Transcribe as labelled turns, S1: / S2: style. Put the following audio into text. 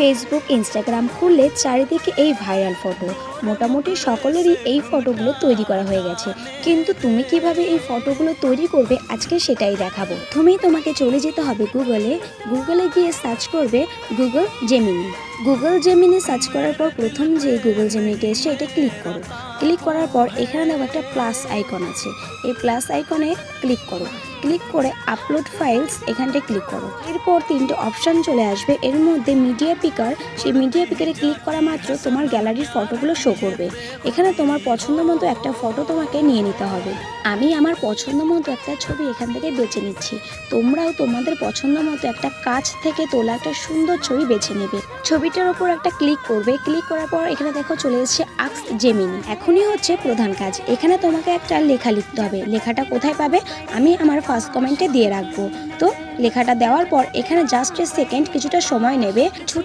S1: Facebook Instagram খুললে চারিদিকে এই ভাইরাল ফটো। মোটামুটি সকলেরই এই ফটোগুলো তৈরি করা হয়ে গেছে, কিন্তু তুমি কিভাবে এই ফটোগুলো তৈরি করবে আজকে সেটাই দেখাবো। প্রথমেই তোমাকে চলে যেতে হবে গুগলে গিয়ে সার্চ করবে Google Gemini. Google Gemini search করার পর প্রথম যে গুগল জেমিনিটা এসে এটা ক্লিক করো। ক্লিক করার পর এখানে দেখো একটা প্লাস আইকন আছে, এই প্লাস আইকনে ক্লিক করো। ক্লিক করে আপলোড ফাইলস এখানটায় ক্লিক করো। এরপর তিনটে অপশান চলে আসবে, এর মধ্যে মিডিয়া পিকার, সেই মিডিয়া পিকারে ক্লিক করা মাত্র তোমার গ্যালারির ফটোগুলো শো করবে। এখানে তোমার পছন্দ মতো একটা ফটো তোমাকে নিয়ে নিতে হবে। আমি আমার পছন্দ মতো একটা ছবি এখান থেকে বেছে নিচ্ছি। তোমরাও তোমাদের পছন্দ মতো একটা কাছ থেকে তোলা একটা সুন্দর ছবি বেছে নেবে। ছবিটার ওপর একটা ক্লিক করবে। ক্লিক করার পর এখানে দেখো চলে এসেছে আস্ক জেমিনি। এখনই হচ্ছে প্রধান কাজ, এখানে তোমাকে একটা লেখা লিখতে হবে। লেখাটা কোথায় পাবে আমি আমার ফার্স্ট কমেন্টে দিয়ে রাখবো। তো লেখাটা দেওয়ার পর এখানে জাস্ট এ সেকেন্ড কিছুটা সময় নেবে, ছোট